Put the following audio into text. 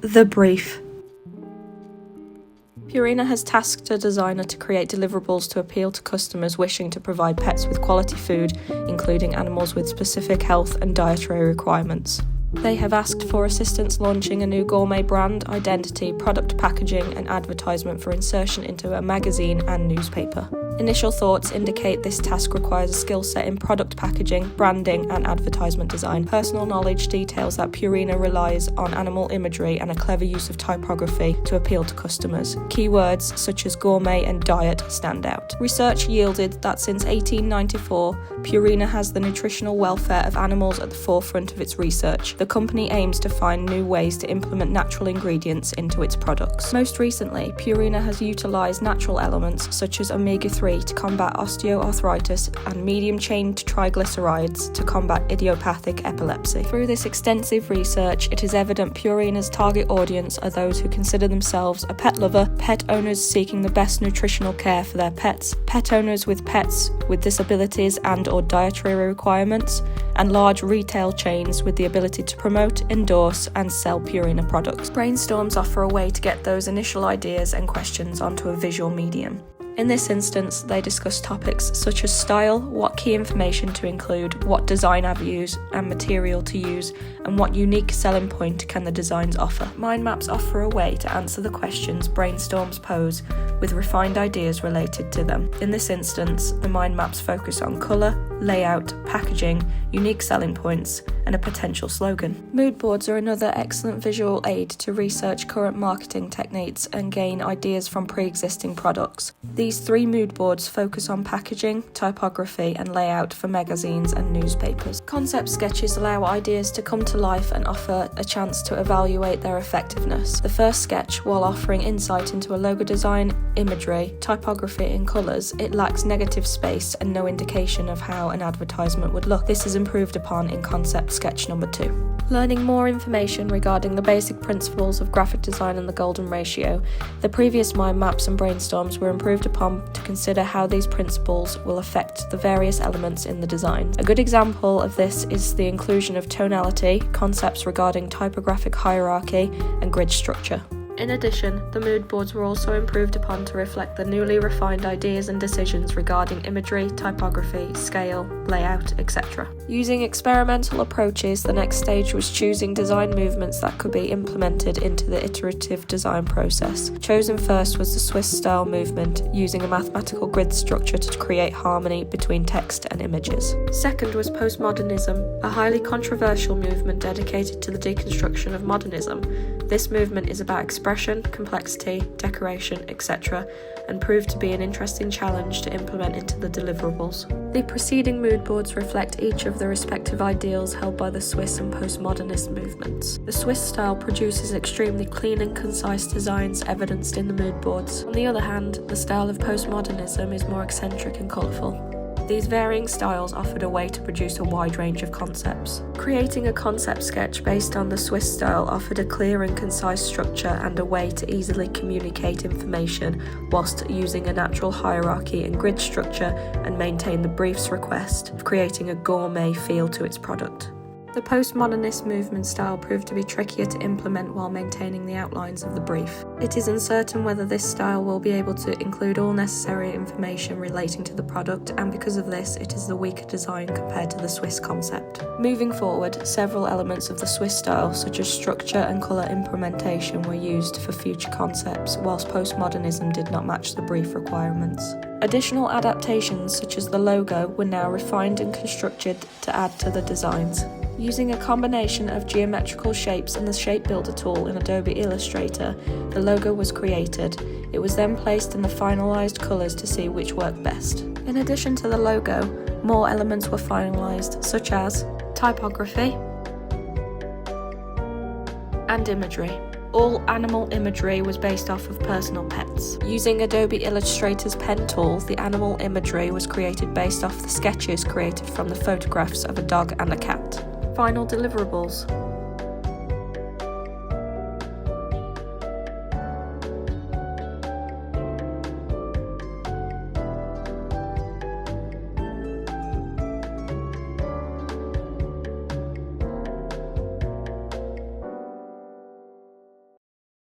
The brief. Purina has tasked a designer to create deliverables to appeal to customers wishing to provide pets with quality food, including animals with specific health and dietary requirements. They have asked for assistance launching a new gourmet brand, identity, product packaging and advertisement for insertion into a magazine and newspaper. Initial thoughts indicate this task requires a skill set in product packaging, branding and advertisement design. Personal knowledge details that Purina relies on animal imagery and a clever use of typography to appeal to customers. Keywords such as gourmet and diet stand out. Research yielded that since 1894, Purina has the nutritional welfare of animals at the forefront of its research. The company aims to find new ways to implement natural ingredients into its products. Most recently, Purina has utilised natural elements such as omega-3 to combat osteoarthritis and medium-chain triglycerides to combat idiopathic epilepsy. Through this extensive research, it is evident Purina's target audience are those who consider themselves a pet lover, pet owners seeking the best nutritional care for their pets, pet owners with pets with disabilities and/or dietary requirements, and large retail chains with the ability to promote, endorse, and sell Purina products. Brainstorms offer a way to get those initial ideas and questions onto a visual medium. In this instance, they discuss topics such as style, what key information to include, what design avenues and material to use, and what unique selling point can the designs offer. Mind maps offer a way to answer the questions brainstorms pose with refined ideas related to them. In this instance, the mind maps focus on colour, layout, packaging, unique selling points, and a potential slogan. Mood boards are another excellent visual aid to research current marketing techniques and gain ideas from pre-existing products. These 3 mood boards focus on packaging, typography, and layout for magazines and newspapers. Concept sketches allow ideas to come to life and offer a chance to evaluate their effectiveness. The first sketch, while offering insight into a logo design, imagery, typography, and colours, it lacks negative space and no indication of how an advertisement would look. This is improved upon in concept sketch number 2. Learning more information regarding the basic principles of graphic design and the golden ratio, the previous mind maps and brainstorms were improved upon to consider how these principles will affect the various elements in the design. A good example of this is the inclusion of tonality, concepts regarding typographic hierarchy, and grid structure. In addition, the mood boards were also improved upon to reflect the newly refined ideas and decisions regarding imagery, typography, scale, layout, etc. Using experimental approaches, the next stage was choosing design movements that could be implemented into the iterative design process. Chosen first was the Swiss style movement, using a mathematical grid structure to create harmony between text and images. Second was postmodernism, a highly controversial movement dedicated to the deconstruction of modernism. This movement is about expression, complexity, decoration, etc., and proved to be an interesting challenge to implement into the deliverables. The preceding mood boards reflect each of the respective ideals held by the Swiss and postmodernist movements. The Swiss style produces extremely clean and concise designs evidenced in the mood boards. On the other hand, the style of postmodernism is more eccentric and colourful. These varying styles offered a way to produce a wide range of concepts. Creating a concept sketch based on the Swiss style offered a clear and concise structure and a way to easily communicate information whilst using a natural hierarchy and grid structure and maintain the brief's request of creating a gourmet feel to its product. The postmodernist movement style proved to be trickier to implement while maintaining the outlines of the brief. It is uncertain whether this style will be able to include all necessary information relating to the product, and because of this, it is the weaker design compared to the Swiss concept. Moving forward, several elements of the Swiss style, such as structure and colour implementation, were used for future concepts, whilst postmodernism did not match the brief requirements. Additional adaptations, such as the logo, were now refined and constructed to add to the designs. Using a combination of geometrical shapes and the Shape Builder tool in Adobe Illustrator, the logo was created. It was then placed in the finalized colors to see which worked best. In addition to the logo, more elements were finalized, such as typography and imagery. All animal imagery was based off of personal pets. Using Adobe Illustrator's pen tool, the animal imagery was created based off the sketches created from the photographs of a dog and a cat. Final deliverables.